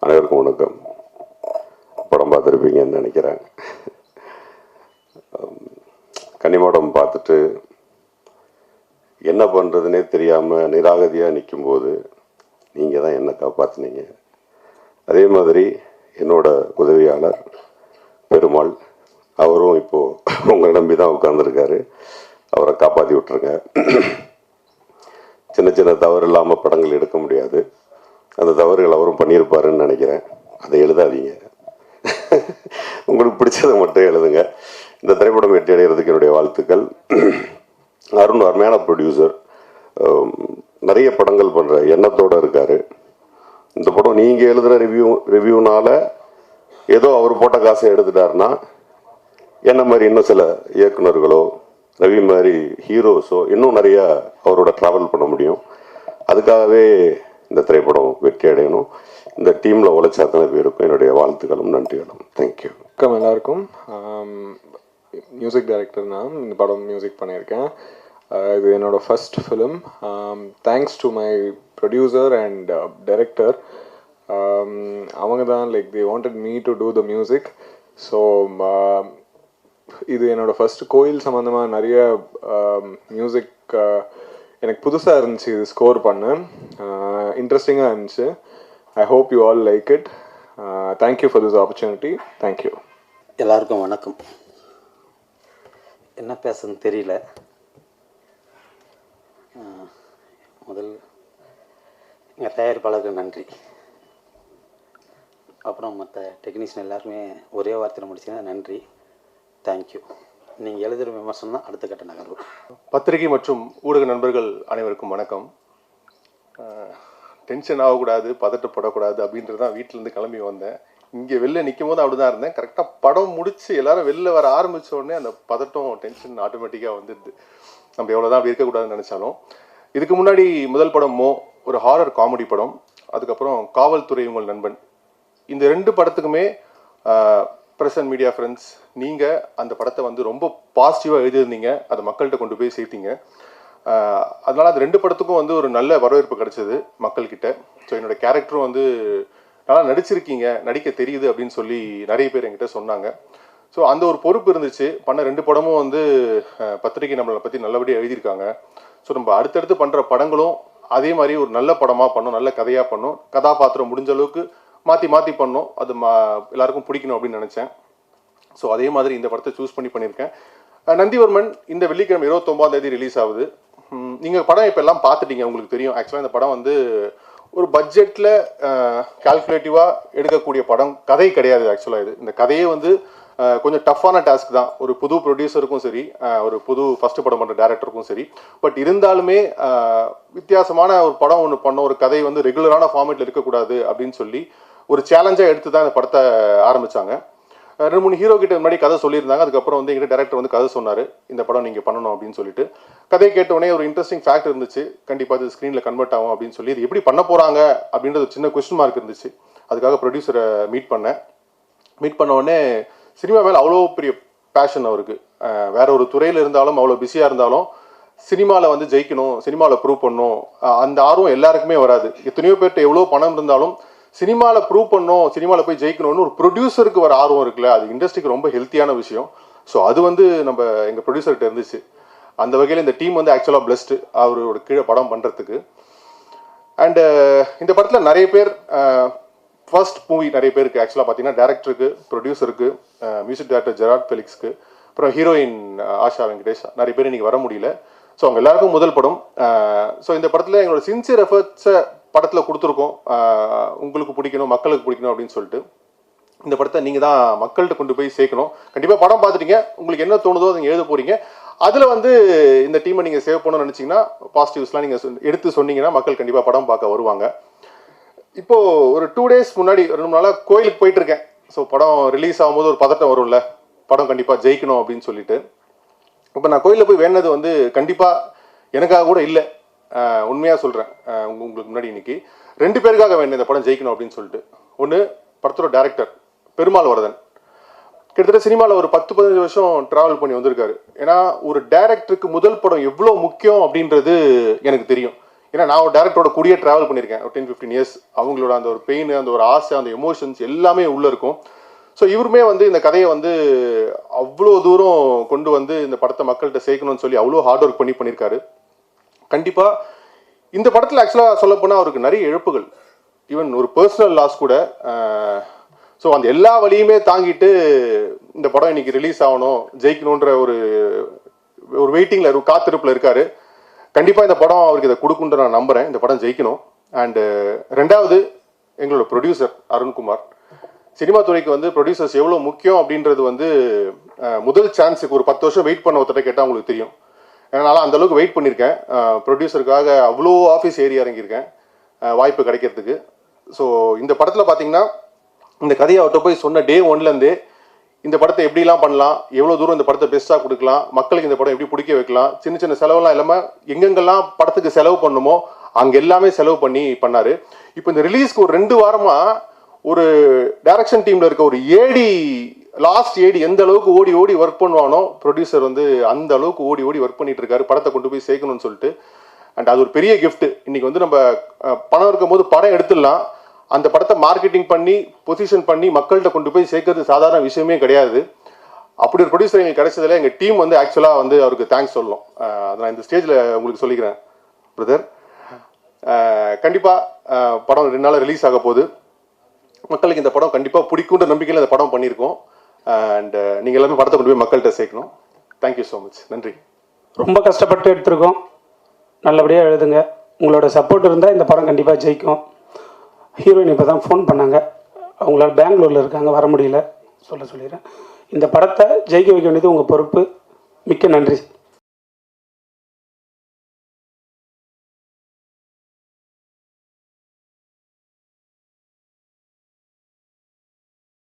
அனைவருக்கும் வணக்கம். படம் பார்த்துருப்பீங்கன்னு நினைக்கிறேன். கன்னிமாடம் பார்த்துட்டு என்ன பண்ணுறதுனே தெரியாமல் நிராகதியாக நிற்கும்போது நீங்கள் தான் என்னை காப்பாற்றினீங்க. அதே மாதிரி என்னோட உதவியாளர் பெருமாள், அவரும் இப்போது உங்களை நம்பி தான் உட்காந்துருக்காரு. அவரை காப்பாற்றி விட்டுருங்க. சின்ன சின்ன தவறு இல்லாமல் படங்கள் எடுக்க முடியாது. அந்த தவறுகள் அவரும் பண்ணியிருப்பாருன்னு நினைக்கிறேன். அதை எழுதாதீங்க. உங்களுக்கு பிடிச்சதை மட்டும் எழுதுங்க. இந்த திரைப்படம் வெற்றி அடைகிறதுக்கு என்னுடைய வாழ்த்துக்கள். அருண் அருமையான ப்ரொடியூசர், நிறைய படங்கள் பண்ணுற எண்ணத்தோடு இருக்கார். இந்த படம் நீங்கள் எழுதுகிற ரிவ்யூனால ஏதோ அவர் போட்ட காசை எடுத்துட்டாருன்னா என்ன மாதிரி இன்னும் சில இயக்குநர்களோ ரவி மாதிரி ஹீரோஸோ இன்னும் நிறையா அவரோட ட்ராவல் பண்ண முடியும். அதுக்காகவே இந்த திரைப்படம் வெற்றி அடையணும். இந்த டீமில் உழைச்ச அத்தனை பேருக்கும் என்னுடைய வாழ்த்துக்களும் நன்றிகளும். தேங்க்யூ. வணக்கம் எல்லாருக்கும். மியூசிக் டைரக்டர் நான் இந்த படம் மியூசிக் பண்ணியிருக்கேன். இது என்னோட first film. Thanks to my producer and director. அவங்க தான் they wanted me to do the music. So இது என்னோடய ஃபஸ்ட்டு கோயில் சம்மந்தமாக நிறைய மியூசிக் எனக்கு புதுசாக இருந்துச்சு. இது ஸ்கோர் பண்ண இன்ட்ரெஸ்டிங்காக இருந்துச்சு. I hope you all like it. Thank you for this opportunity. Thank you. எல்லாருக்கும் வணக்கம். என்ன பேசுன்னு தெரியல. முதல் எங்கள் தயாரிப்பாளருக்கு நன்றி. அப்புறம் மற்ற டெக்னீஷியன் எல்லாருமே ஒரே வார்த்தையில் முடிச்சிங்கன்னா நன்றி. தேங்க்யூ. நீங்கள் எழுதுகிற விமர்சனம் தான் அடுத்த கட்ட நகர்வு. பத்திரிகை மற்றும் ஊடக நண்பர்கள் அனைவருக்கும் வணக்கம். டென்ஷன் ஆகக்கூடாது, பதட்டப்படக்கூடாது அப்படின்றது தான் வீட்டிலேருந்து கிளம்பி வந்தேன். இங்கே வெளில நிற்கும் போது அப்படி தான் இருந்தேன். கரெக்டாக படம் முடித்து எல்லோரும் வெளில வர ஆரம்பித்த உடனே அந்த பதட்டம் டென்ஷன் ஆட்டோமேட்டிக்காக வந்துடுது. நம்ம எவ்வளோ தான் அப்படி இருக்கக்கூடாதுன்னு நினச்சாலும். இதுக்கு முன்னாடி முதல் படம் ஒரு ஹாரர் காமெடி படம். அதுக்கப்புறம் காவல்துறை உங்கள் நண்பன். இந்த 2 படத்துக்குமே ப்ரெஸ் அண்ட் மீடியா ஃப்ரெண்ட்ஸ், நீங்கள் அந்த படத்தை ரொம்ப பாசிட்டிவாக எழுதியிருந்தீங்க. அதை மக்கள்கிட்ட கொண்டு போய் சேர்த்தீங்க. அதனால் அது 2 படத்துக்கும் ஒரு நல்ல வரவேற்பு கிடைச்சது மக்கள்கிட்ட. ஸோ என்னோடய கேரக்டரும் நல்லா நடிச்சிருக்கீங்க, நடிக்க தெரியுது அப்படின்னு சொல்லி நிறைய பேர் என்கிட்ட சொன்னாங்க. ஸோ அந்த ஒரு பொறுப்பு இருந்துச்சு. பண்ண 2 படமும் பத்திரிகை நம்மளை பற்றி நல்லபடியாக எழுதியிருக்காங்க. ஸோ நம்ம அடுத்தடுத்து பண்ணுற படங்களும் அதே மாதிரி ஒரு நல்ல படமாக பண்ணோம், நல்ல கதையாக பண்ணோம், கதாபாத்திரம் முடிஞ்ச அளவுக்கு மாற்றி பண்ணோம். அது எல்லாருக்கும் பிடிக்கணும் அப்படின்னு நினச்சேன். ஸோ அதே மாதிரி இந்த படத்தை சூஸ் பண்ணியிருக்கேன். நந்திவர்மன் இந்த வெள்ளிக்கிழமை 29ஆம் ரிலீஸ் ஆகுது. நீங்கள் படம் இப்போ எல்லாம் பார்த்துட்டீங்க, உங்களுக்கு தெரியும். ஆக்சுவலாக இந்த படம் ஒரு பட்ஜெட்டில் கால்குலேட்டிவாக எடுக்கக்கூடிய படம், கதை கிடையாது. ஆக்சுவலாக இந்த கதையே கொஞ்சம் டஃப்பான டாஸ்க் தான். ஒரு புது ப்ரொடியூசருக்கும் சரி, ஒரு புது ஃபஸ்ட்டு படம் பண்ணுற டேரக்டருக்கும் சரி. பட் இருந்தாலுமே வித்தியாசமான ஒரு படம் ஒன்று பண்ண, ஒரு கதை ரெகுலரான ஃபார்மேட்டில் இருக்கக்கூடாது அப்படின்னு சொல்லி ஒரு சேலஞ்சாக எடுத்து தான் இந்த படத்தை ஆரம்பித்தாங்க. 2-3 ஹீரோ கிட்ட முன்னாடி கதை சொல்லியிருந்தாங்க. அதுக்கப்புறம் எங்கிட்ட டேரக்டர் கதை சொன்னார், இந்த படம் நீங்கள் பண்ணணும் அப்படின்னு சொல்லிட்டு. கதை கேட்டவுடனே ஒரு இன்ட்ரெஸ்டிங் ஃபேக்ட் இருந்துச்சு. கண்டிப்பாக அது ஸ்க்ரீனில் கன்வெர்ட் ஆகும் அப்படின்னு சொல்லி, இது எப்படி பண்ண போகிறாங்க அப்படின்றது ஒரு சின்ன கொஸ்டின் மார்க் இருந்துச்சு. அதுக்காக ப்ரொடியூசரை மீட் பண்ண உடனே சினிமா மேலே அவ்வளோ பெரிய பேஷன் அவருக்கு. வேற ஒரு துறையில் இருந்தாலும், அவ்வளோ பிஸியாக இருந்தாலும், சினிமாவில் ஜெயிக்கணும், சினிமாவில் ப்ரூவ் பண்ணணும், அந்த ஆர்வம் எல்லாருக்குமே வராது. எத்தனையோ பேர்கிட்ட எவ்வளோ பணம் இருந்தாலும் சினிமாவில் ப்ரூவ் பண்ணணும், சினிமாவில் போய் ஜெயிக்கணும்னு ஒரு ப்ரொடியூசருக்கு வர ஆர்வம் இருக்குல்ல, அது இண்டஸ்ட்ரிக்கு ரொம்ப ஹெல்த்தியான விஷயம். ஸோ அது நம்ம எங்கள் ப்ரொடியூசர்கிட்ட இருந்துச்சு. அந்த வகையில் இந்த டீம் ஆக்சுவலாக பிளஸ்டு அவரோட கீழே படம் பண்ணுறதுக்கு. அண்டு இந்த படத்தில் நிறைய பேர் ஃபர்ஸ்ட் மூவி நிறைய பேருக்கு ஆக்சுவலாக பார்த்தீங்கன்னா டேரக்டருக்கு, ப்ரொடியூசருக்கு, மியூசிக் டைரக்டர் ஜெராட் ஃபெலிக்ஸ்க்கு, அப்புறம் ஹீரோயின் ஆஷா வெங்கடேஷ், நிறைய பேர் இன்றைக்கி வர முடியல. ஸோ அவங்க எல்லாருக்கும் முதல் படம். ஸோ இந்த படத்தில் எங்களோட சின்சியர் எஃபர்ட்ஸை படத்தில் கொடுத்துருக்கோம். உங்களுக்கு பிடிக்கணும், மக்களுக்கு பிடிக்கணும் அப்படின்னு சொல்லிட்டு இந்த படத்தை நீங்கள் தான் மக்கள்கிட்ட கொண்டு போய் சேர்க்கணும். கண்டிப்பாக படம் பார்த்துட்டீங்க, உங்களுக்கு என்ன தோணுதோ அதை நீங்கள் எழுத போகிறீங்க. அதில் இந்த டீமை நீங்கள் சேவ் பண்ணணும்னு நினச்சிங்கன்னா, பாசிட்டிவ்ஸ்லாம் நீங்கள் எடுத்து சொன்னீங்கன்னா மக்கள் கண்டிப்பாக படம் பார்க்க வருவாங்க. இப்போது ஒரு 2 days முன்னாடி 2 நாளாக கோயிலுக்கு போயிட்டுருக்கேன். ஸோ படம் ரிலீஸ் ஆகும்போது ஒரு பதட்டம் வரும்ல, படம் கண்டிப்பாக ஜெயிக்கணும் அப்படின்னு சொல்லிட்டு. இப்போ நான் கோயிலில் போய் வேணது கண்டிப்பாக எனக்காக கூட இல்லை, உண்மையாக சொல்கிறேன். உங்களுக்கு முன்னாடி இன்னைக்கு 2 பேருக்காக வேணும் இந்த படம் ஜெயிக்கணும் அப்படின்னு சொல்லிட்டு. ஒன்று, படத்தோட டேரக்டர் பெருமாள் வரதன். கிட்டத்தட்ட சினிமாவில் ஒரு 10-15 வருஷம் ட்ராவல் பண்ணி வந்திருக்காரு. ஏன்னா ஒரு டைரக்டருக்கு முதல் படம் எவ்வளோ முக்கியம் அப்படின்றது எனக்கு தெரியும். ஏன்னா நான் ஒரு டேரக்டரோட கூடிய ட்ராவல் பண்ணியிருக்கேன் ஒரு 10-15 இயர்ஸ். அவங்களோட அந்த ஒரு பெயின், அந்த ஒரு ஆசை, அந்த எமோஷன்ஸ் எல்லாமே உள்ளே இருக்கும். ஸோ இவருமே வந்து இந்த கதையை வந்து அவ்வளோ தூரம் கொண்டு வந்து இந்த படத்தை மக்கள்கிட்ட சேர்க்கணும்னு சொல்லி அவ்வளோ ஹார்ட் ஒர்க் பண்ணியிருக்காரு. கண்டிப்பாக இந்த படத்தில் ஆக்சுவலாக சொல்லப்போனால் அவருக்கு நிறைய இழப்புகள், ஈவன் ஒரு பர்சனல் லாஸ் கூட. ஸோ அந்த எல்லா வழியுமே தாங்கிட்டு இந்த படம் இன்னைக்கு ரிலீஸ் ஆகணும், ஜெயிக்கணுன்ற ஒரு வெயிட்டிங்கில் காத்திருப்பில் இருக்காரு. கண்டிப்பாக இந்த படம் அவருக்கு இதை கொடுக்குன்ற நான் நம்புகிறேன். இந்த படம் ஜெயிக்கணும். அண்டு ரெண்டாவது எங்களோட ப்ரொடியூசர் அருண்குமார். சினிமா துறைக்கு வந்து ப்ரொடியூசர்ஸ் எவ்வளோ முக்கியம் அப்படின்றது வந்து முதல் சான்ஸுக்கு ஒரு 10 வருஷம் வெயிட் பண்ண ஒருத்தட்ட கேட்டால் உங்களுக்கு தெரியும். என்னால் அந்த அளவுக்கு வெயிட் பண்ணியிருக்கேன். ப்ரொடியூசருக்காக அவ்வளோ ஆஃபீஸ் ஏறி இறங்கியிருக்கேன் வாய்ப்பு கிடைக்கிறதுக்கு. ஸோ இந்த படத்தில் பார்த்தீங்கன்னா இந்த கதையை அவர்கிட்ட போய் சொன்ன டே 1லேருந்தே இந்த படத்தை எப்படிலாம் பண்ணலாம், எவ்வளோ தூரம் இந்த படத்தை பெஸ்ட்டாக கொடுக்கலாம், மக்களுக்கு இந்த படம் எப்படி பிடிக்க வைக்கலாம், சின்ன சின்ன செலவெல்லாம் இல்லாமல் எங்கெங்கெல்லாம் படத்துக்கு செலவு பண்ணுமோ அங்கே எல்லாமே செலவு பண்ணி பண்ணார். இப்போ இந்த ரிலீஸ்க்கு ஒரு 2 வாரமாக ஒரு டைரக்ஷன் டீமில் இருக்க ஒரு ஏடி, லாஸ்ட் ஏடி எந்த அளவுக்கு ஓடி ஓடி ஒர்க் பண்ணுவானோ ப்ரொடியூசர் வந்து அந்த அளவுக்கு ஓடி ஓடி ஒர்க் பண்ணிட்டு இருக்காரு படத்தை கொண்டு போய் சேர்க்கணும்னு சொல்லிட்டு. அண்ட் அது ஒரு பெரிய கிஃப்ட். இன்னைக்கு வந்து நம்ம பணம் இருக்கும் போது படம் எடுத்துடலாம், அந்த படத்தை மார்க்கெட்டிங் பண்ணி பொசிஷன் பண்ணி மக்கள்கிட்ட கொண்டு போய் சேர்க்கறது சாதாரண விஷயமே கிடையாது. அப்படி ஒரு ப்ரொடியூசர் எங்களுக்கு கிடைச்சதில் எங்கள் டீம் வந்து ஆக்சுவலாக வந்து அவருக்கு தேங்க்ஸ் சொல்லணும். அதை நான் இந்த ஸ்டேஜில் உங்களுக்கு சொல்லிக்கிறேன் பிரதர். கண்டிப்பாக படம் 2 நாள் ரிலீஸ் ஆக போகுது. மக்களுக்கு இந்த படம் கண்டிப்பாக பிடிக்குன்ற நம்பிக்கையில் இந்த படம் பண்ணியிருக்கோம். அண்ட் நீங்கள் எல்லாமே படத்தை கொண்டு போய் மக்கள்கிட்ட சேர்க்கணும். Thank you so much. நன்றி. ரொம்ப கஷ்டப்பட்டு எடுத்திருக்கோம், நல்லபடியாக எழுதுங்க. உங்களோட சப்போர்ட் இருந்தால் இந்த படம் கண்டிப்பாக ஜெயிக்கும். ஹீரோயின் இப்போ தான் ஃபோன் பண்ணாங்க, அவங்களால பெங்களூரில் இருக்காங்க, வர முடியல. சொல்லிடுறேன், இந்த படத்தை ஜெயிக்க வைக்க வேண்டியது உங்கள் பொறுப்பு. மிக்க நன்றி.